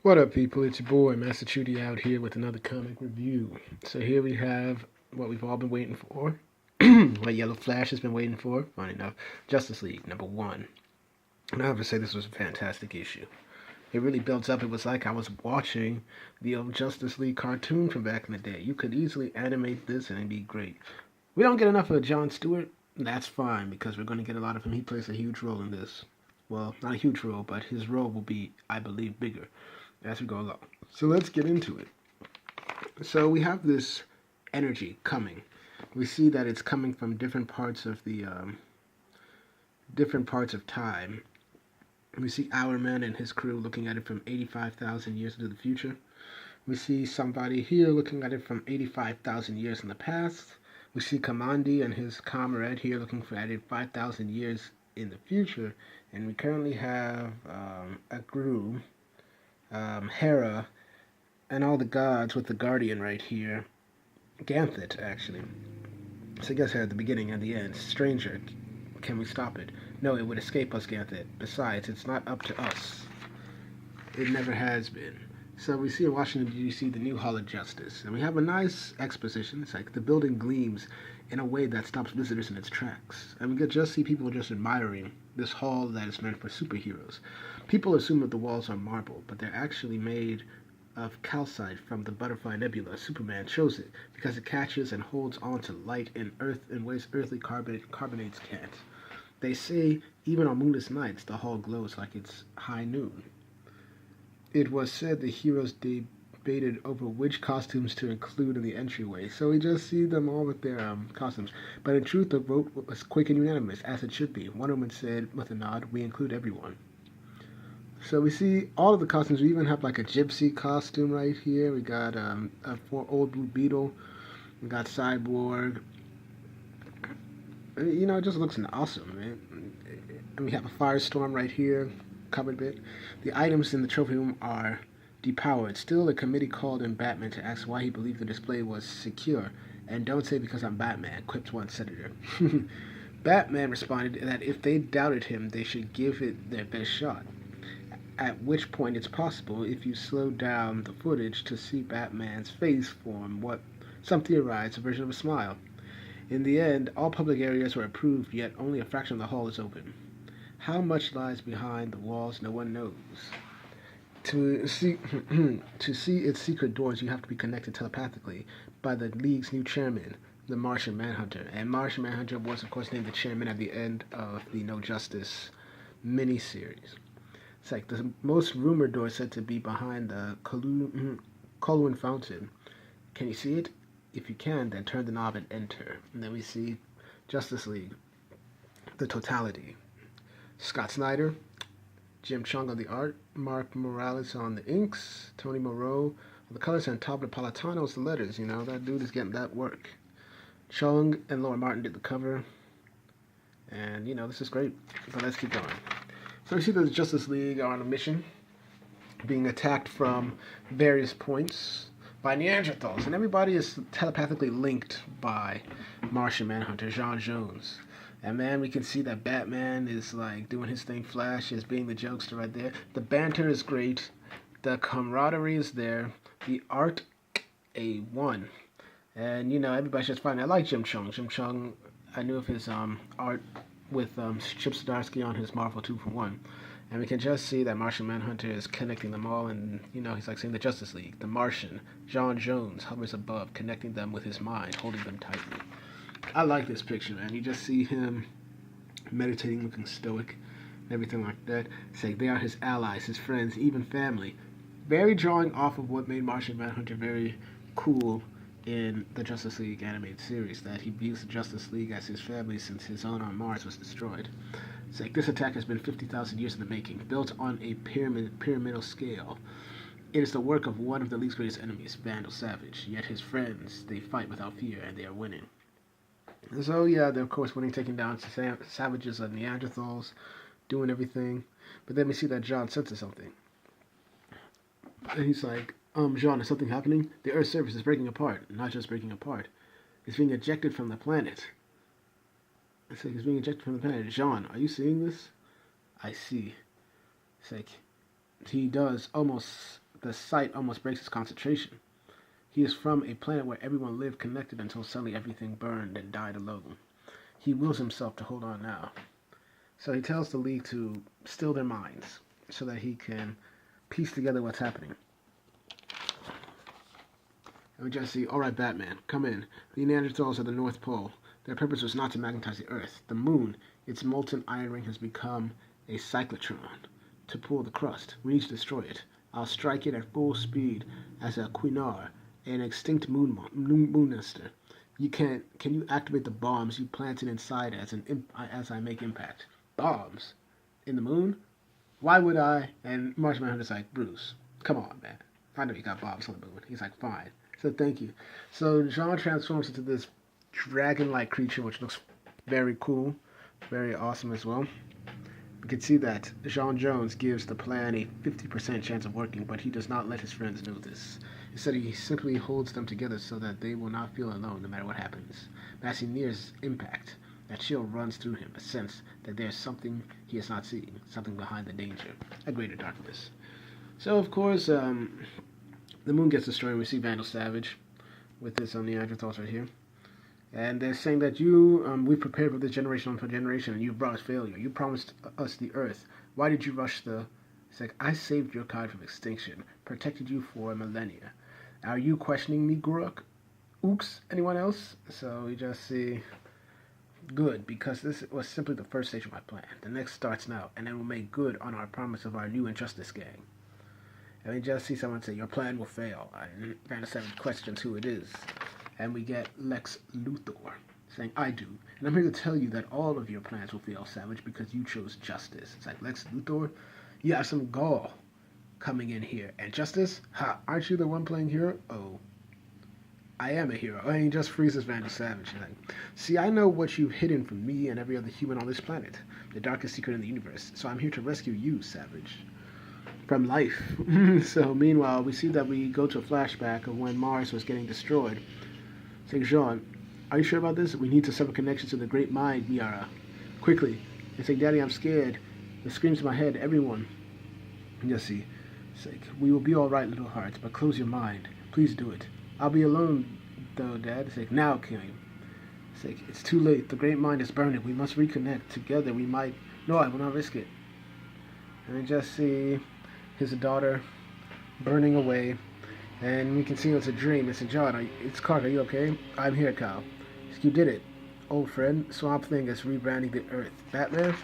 What up, people? It's your boy, Master Chudy, out here with another comic review. So here we have what we've all been waiting for, what Yellow Flash has been waiting for, funny enough, Justice League #1. And I have to say this was a fantastic issue. It really builds up. It was like I was watching the old Justice League cartoon from back in the day. You could easily animate this and it'd be great. We don't get enough of John Stewart. That's fine, because we're going to get a lot of him. He plays a huge role in this. Well, not a huge role, but his role will be, I believe, bigger as we go along. So let's get into it. So we have this energy coming. We see that it's coming from different parts of the different parts of time. We see Hourman and his crew looking at it from 85,000 years into the future. We see somebody here looking at it from 85,000 years in the past. We see Kamandi and his comrade here looking at it 5,000 years in the future. And we currently have a group, Hera, and all the gods with the Guardian right here. Ganthet, actually. So I guess here at the beginning and the end. Stranger, can we stop it? No, it would escape us, Ganthet. Besides, it's not up to us. It never has been. So we see in Washington, D.C. the new Hall of Justice. And we have a nice exposition. It's like the building gleams in a way that stops visitors in its tracks. And we could just see people just admiring this hall that is meant for superheroes. People assume that the walls are marble, but they're actually made of calcite from the Butterfly Nebula. Superman chose it because it catches and holds on to light in ways earthly carbonates can't. They say even on moonless nights the hall glows like it's high noon. It was said the heroes debated over which costumes to include in the entryway, so we just see them all with their costumes. But in truth, the vote was quick and unanimous, as it should be. One woman said with a nod, "We include everyone." So we see all of the costumes. We even have like a gypsy costume right here. We got a old Blue Beetle. We got Cyborg. You know, it just looks awesome, man. And we have a Firestorm right here, covered bit. The items in the trophy room are depowered. Still, the committee called in Batman to ask why he believed the display was secure. And don't say because I'm Batman, quipped one senator. Batman responded that if they doubted him, they should give it their best shot. At which point it's possible, if you slow down the footage, to see Batman's face form what some theorize a version of a smile. In the end, all public areas were approved, yet only a fraction of the hall is open. How much lies behind the walls, no one knows. To see to see its secret doors, you have to be connected telepathically by the League's new chairman, the Martian Manhunter. And Martian Manhunter was, of course, named the chairman at the end of the No Justice miniseries. It's like the most rumored door is said to be behind the Kowloon Fountain. Can you see it? If you can, then turn the knob and enter. And then we see Justice League, the totality. Scott Snyder, Jim Chung on the art, Mark Morales on the inks, Tony Moreau on the colors, and Pablo Napolitano's the letters. You know, that dude is getting that work. Chung and Laura Martin did the cover. And, you know, this is great. But let's keep going. So we see the Justice League are on a mission, being attacked from various points by Neanderthals, and everybody is telepathically linked by Martian Manhunter, J'onn J'onzz. And man, we can see that Batman is like doing his thing. Flash is being the jokester right there. The banter is great. The camaraderie is there. The art, A1. And you know, everybody's just fine. I like Jim Chung. Jim Chung, I knew of his art with Chip Zdarsky on his Marvel 2 for 1. And we can just see that Martian Manhunter is connecting them all, and you know, he's like saying the Justice League. The Martian, J'onn J'onzz, hovers above, connecting them with his mind, holding them tightly. I like this picture, man. You just see him meditating, looking stoic, and everything like that. It's like they are his allies, his friends, even family. Very drawing off of what made Martian Manhunter very cool in the Justice League animated series, that he views the Justice League as his family since his own on Mars was destroyed. It's like this attack has been 50,000 years in the making, built on a pyramidal scale. It is the work of one of the League's greatest enemies, Vandal Savage. Yet his friends, they fight without fear, and they are winning. And so yeah, they're of course winning, taking down savages of Neanderthals, doing everything. But then we see that John senses something. And he's like, J'onn, is something happening? The Earth's surface is breaking apart. Not just breaking apart. It's being ejected from the planet. It's like it's being ejected from the planet. J'onn, are you seeing this? I see. It's like he does almost The sight almost breaks his concentration. He is from a planet where everyone lived connected until suddenly everything burned and died alone. He wills himself to hold on now. So he tells the League to still their minds so that he can piece together what's happening. And we just see, all right, Batman, come in. The Neanderthals are the North Pole. Their purpose was not to magnetize the Earth. The moon, its molten iron ring, has become a cyclotron to pull the crust. We need to destroy it. I'll strike it at full speed as a Quinar, an extinct moon monster. Can you activate the bombs you planted inside as I make impact? Bombs? In the moon? Why would I? And Martian Manhunter's like, Bruce, come on, man. I know you got bombs on the moon. He's like, fine. So thank you. So Jean transforms into this dragon-like creature, which looks very cool, very awesome as well. We can see that J'onn J'onzz gives the plan a 50% chance of working, but he does not let his friends know this. Instead, he simply holds them together so that they will not feel alone no matter what happens. But as he nears impact, that chill runs through him, a sense that there's something he is not seeing, something behind the danger, a greater darkness. So, of course, the moon gets destroyed, and we see Vandal Savage with his Neanderthals right here. And they're saying that we've prepared for this generation for generation, and you've brought us failure. You promised us the Earth. Why did you rush the... It's like, I saved your kind from extinction, protected you for millennia. Are you questioning me, Guruk? Ooks, anyone else? So we just see... Good, because this was simply the first stage of my plan. The next starts now, and it will make good on our promise of our new Injustice gang. And we just see someone say, your plan will fail. And Vandal Savage questions who it is. And we get Lex Luthor saying, I do. And I'm here to tell you that all of your plans will fail, Savage, because you chose justice. It's like, Lex Luthor, you have some gall coming in here. And justice? Ha, aren't you the one playing hero? Oh, I am a hero. And he just freezes Vandal Savage. He's like, see, I know what you've hidden from me and every other human on this planet. The darkest secret in the universe. So I'm here to rescue you, Savage. From life. So meanwhile, we see that we go to a flashback of when Mars was getting destroyed. Saying, J'onn, are you sure about this? We need to sever connections to the great mind, Miara. Quickly. And saying, Daddy, I'm scared. The screams in my head, everyone. And just see. It's like, we will be all right, little hearts, but close your mind. Please do it. I'll be alone, though, Dad. It's like, now, Kim. It's like, it's too late. The great mind is burning. We must reconnect. Together, we might... No, I will not risk it. And we just see his daughter burning away. And we can see it's a dream. It's a John. It's Carter. Are you okay? I'm here, Kyle. You did it, old friend. Swamp Thing is rebranding the Earth. Batman?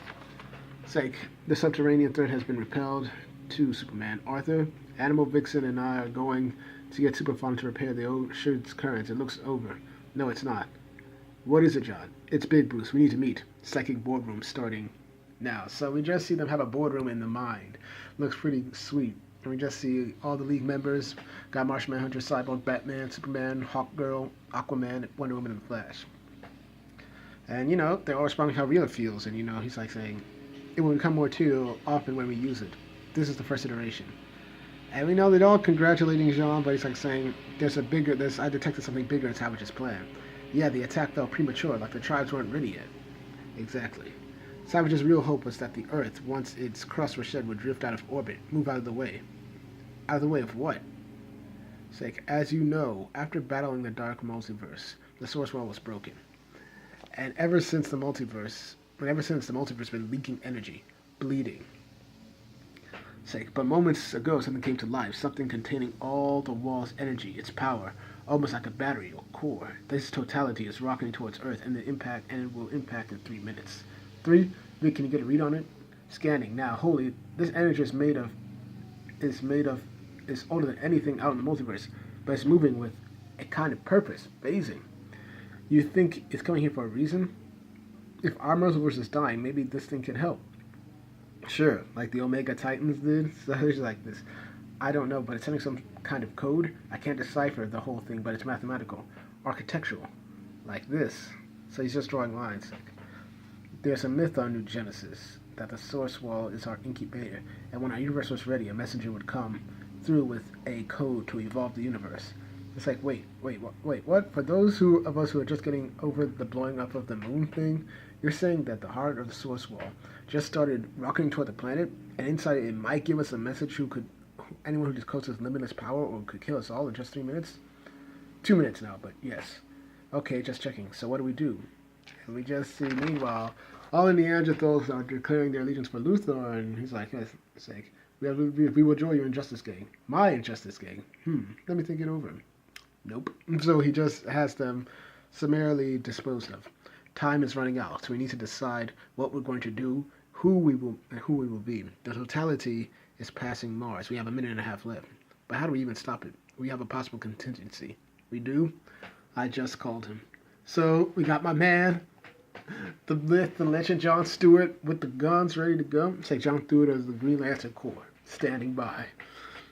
It's like the subterranean threat has been repelled to Superman. Arthur, Animal Vixen, and I are going to get Superfawn to repair the ocean's currents. It looks over. No, it's not. What is it, John? It's big, Bruce. We need to meet. Psychic boardroom starting now. So we just see them have a boardroom in the mind. Looks pretty sweet. And we just see all the League members. Got Martian Manhunter, Cyborg, Batman, Superman, Hawkgirl, Aquaman, Wonder Woman, and Flash. And, they're all responding how real it feels. And, he's like saying, it will become more too often when we use it. This is the first iteration. And we know they're all congratulating Jean, but he's like saying, I detected something bigger in Savage's plan. Yeah, the attack fell premature, like the tribes weren't ready yet. Exactly. Savage's real hope was that the Earth, once its crust was shed, would drift out of orbit, move out of the way. Out of the way of what? It's like, as you know, after battling the dark multiverse, the source wall was broken. And ever since the multiverse been leaking energy, bleeding. It's like, but moments ago something came to life, something containing all the wall's energy, its power, almost like a battery or core. This totality is rocketing towards Earth, and it will impact in 3 minutes. 3? Vic, can you get a read on it? Scanning. Now, holy, this energy is older than anything out in the multiverse, but it's moving with a kind of purpose, phasing. You think it's coming here for a reason? If our multiverse is dying, maybe this thing can help. Sure, like the Omega Titans did. So it's like this. I don't know, but it's sending some kind of code. I can't decipher the whole thing, but it's mathematical, architectural, like this. So he's just drawing lines. There's a myth on New Genesis that the source wall is our incubator, and when our universe was ready, a messenger would come through with a code to evolve the universe. It's like, wait, what? For those of us who are just getting over the blowing up of the moon thing, you're saying that the heart of the source wall just started rocketing toward the planet, and inside it might give us a message who anyone who discloses limitless power or could kill us all in just 3 minutes? 2 minutes now, but yes. Okay, just checking. So what do we do? And we just see, meanwhile, all the Neanderthals are declaring their allegiance for Luthor, and he's like, yes, it's like, we will join your Injustice Gang. My Injustice Gang. Let me think it over. Nope. So he just has them summarily disposed of. Time is running out, so we need to decide what we're going to do, who we will be. The totality is passing Mars. We have a minute and a half left. But how do we even stop it? We have a possible contingency. We do? I just called him. So we got my man, the myth, the legend, John Stewart, with the guns ready to go. It's like John Stewart as the Green Lantern Corps, standing by.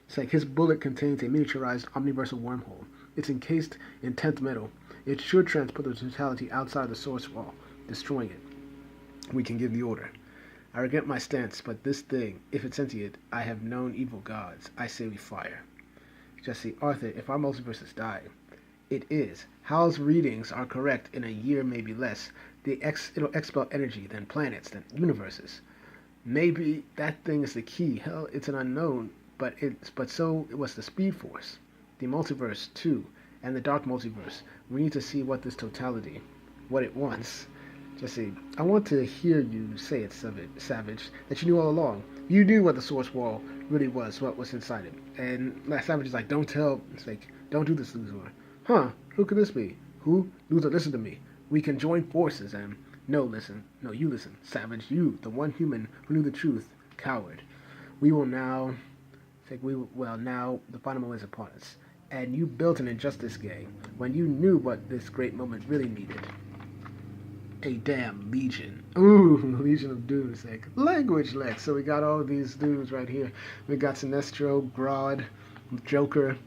It's like his bullet contains a miniaturized omniversal wormhole. It's encased in 10th metal. It should transport the totality outside the source wall, destroying it. We can give the order. I regret my stance, but this thing, if it's sentient, I have known evil gods. I say we fire. Jesse, Arthur, if our multiverse is dying, it is. Hal's readings are correct in a year, maybe less. It'll expel energy, then planets, then universes. Maybe that thing is the key. Hell, it's an unknown, but so it was the Speed Force. The multiverse, too, and the Dark Multiverse. We need to see what this totality, what it wants. Jesse, I want to hear you say it, Savage, that you knew all along. You knew what the source wall really was, what was inside it. And Savage is like, don't tell, it's like, don't do this, Luthor. Huh, who could this be? Who? Luthor, listen to me. We can join forces and... No, you listen. Savage, you, the one human who knew the truth, coward. We will now... now the final moment is upon us. And you built an Injustice Gang when you knew what this great moment really needed. A damn Legion. Ooh, Legion of Doom. It's like language, Lex. So we got all of these dudes right here. We got Sinestro, Grodd, Joker,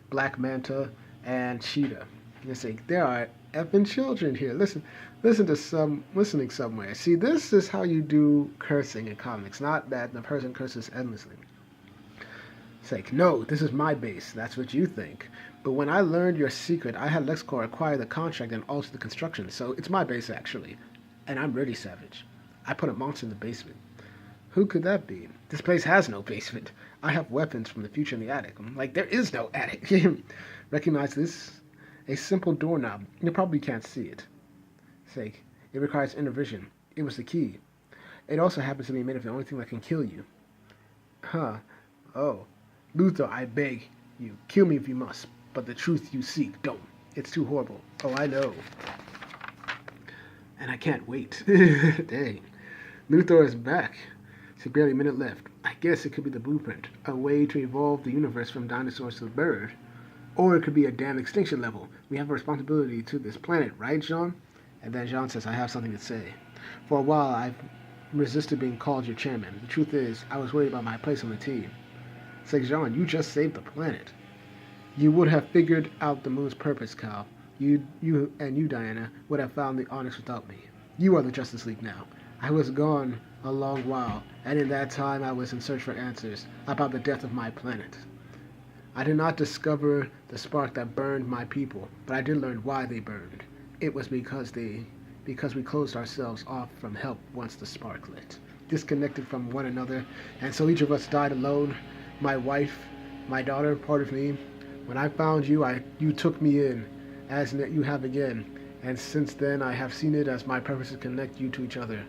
Black Manta, and Cheetah. It's like there are effing children here. Listening somewhere. See, this is how you do cursing in comics. Not that the person curses endlessly. It's like, no, this is my base. That's what you think. But when I learned your secret, I had LexCorp acquire the contract and alter the construction. So it's my base, actually. And I'm really savage. I put a monster in the basement. Who could that be? This place has no basement. I have weapons from the future in the attic. I'm like, there is no attic. Recognize this? A simple doorknob. You probably can't see it. It's like, it requires inner vision. It was the key. It also happens to be made of the only thing that can kill you. Huh. Oh. Luthor, I beg you, kill me if you must, but the truth you seek, don't. It's too horrible. Oh, I know. And I can't wait. Dang. Luthor is back. It's barely a minute left. I guess it could be the blueprint, a way to evolve the universe from dinosaurs to the bird. Or it could be a damn extinction level. We have a responsibility to this planet, right, Jean? And then Jean says, I have something to say. For a while, I've resisted being called your chairman. The truth is, I was worried about my place on the team. It's like, Jean, you just saved the planet. You would have figured out the moon's purpose, Cal. You, Diana, would have found the Onyx without me. You are the Justice League now. I was gone a long while, and in that time I was in search for answers about the death of my planet. I did not discover the spark that burned my people, but I did learn why they burned. It was because we closed ourselves off from help once the spark lit, disconnected from one another, and so each of us died alone. My wife, my daughter, part of me. When I found you, you took me in, as you have again, and since then I have seen it as my purpose to connect you to each other.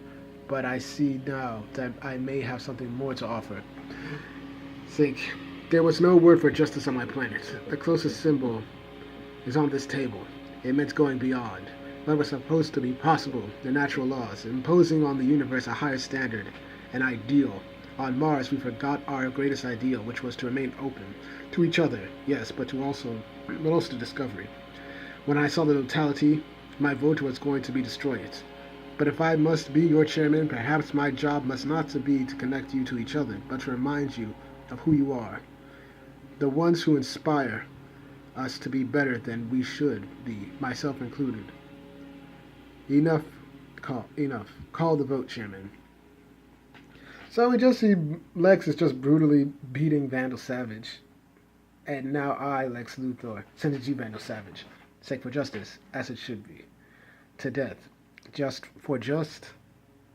But I see now that I may have something more to offer. Think, there was no word for justice on my planet. The closest symbol is on this table. It meant going beyond what was supposed to be possible, the natural laws, imposing on the universe a higher standard, an ideal. On Mars, we forgot our greatest ideal, which was to remain open to each other, yes, but also to discovery. When I saw the totality, my vote was going to be destroy it. But if I must be your chairman, perhaps my job must not be to connect you to each other, but to remind you of who you are. The ones who inspire us to be better than we should be, myself included. Enough. Call the vote, Chairman. So we just see Lex is just brutally beating Vandal Savage. And now I, Lex Luthor, sentence you, Vandal Savage. Sake for justice, as it should be. To death. Let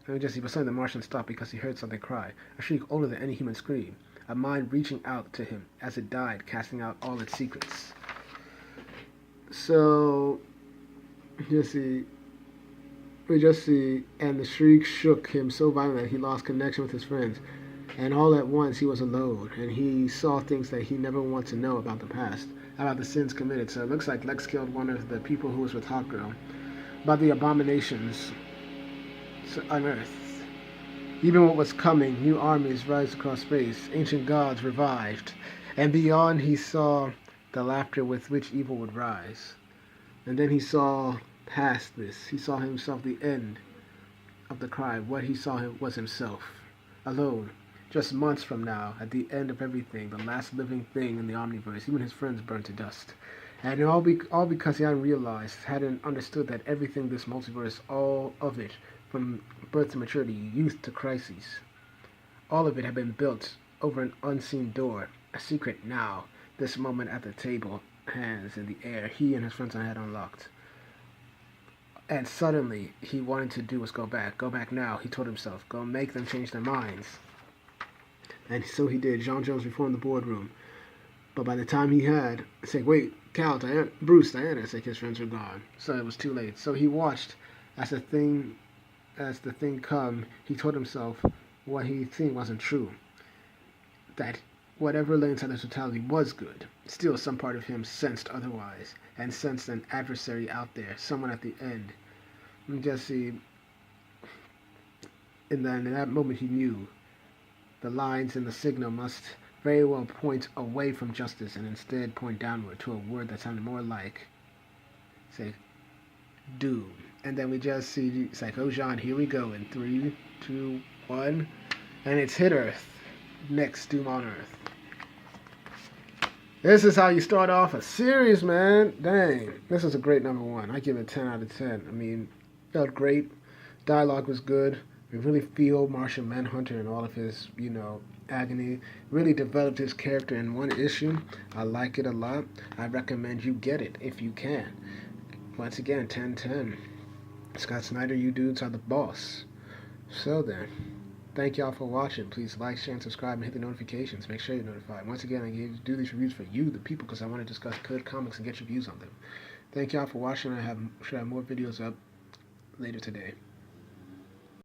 me just see, but suddenly the Martian stopped because he heard something cry. A shriek older than any human scream. a mind reaching out to him as it died, casting out all its secrets. So, we just see, and the shriek shook him so violently that he lost connection with his friends. And all at once he was alone, and he saw things that he never wanted to know about the past, about the sins committed. So it looks like Lex killed one of the people who was with Hawkgirl, about the abominations on Earth. Even what was coming, new armies rise across space, ancient gods revived, and beyond he saw the laughter with which evil would rise. And then he saw past this. He saw himself the end of the cry. What he saw was himself, alone. Just months from now, at the end of everything, the last living thing in the Omniverse, even his friends burned to dust. And all because he hadn't understood that everything this multiverse, all of it, from birth to maturity, youth to crises, all of it had been built over an unseen door, a secret now, this moment at the table, hands in the air, he and his friends had unlocked. And suddenly, he wanted to do was go back now, he told himself, go make them change their minds. And so he did. J'onn J'onzz reformed the boardroom. But by the time he had, it's like, wait, Cal, Diana, Bruce, Diana, it's like his friends were gone. So it was too late. So he watched as the thing come, he told himself what he think wasn't true. That whatever lay inside the totality was good. Still, some part of him sensed otherwise, and sensed an adversary out there, someone at the end. And just see, and then in that moment he knew the lines in the signal must very well point away from justice and instead point downward to a word that sounded more like, say, doom. And then we just see, it's like, oh, J'onn, here we go in 3, 2, 1. And it's hit Earth. Next, Doom on Earth. This is how you start off a series, man. Dang. This is a great number 1. I give it 10 out of 10. I mean, felt great. Dialogue was good. We really feel Martian Manhunter and all of his, agony. Really developed his character in one issue. I like it a lot. I recommend you get it if you can. Once again, 10/10. Scott Snyder, you dudes are the boss. So then, thank y'all for watching. Please like, share, and subscribe, and hit the notifications. Make sure you're notified. Once again, I do these reviews for you, the people, because I want to discuss good comics and get your views on them. Thank y'all for watching. I should have more videos up later today.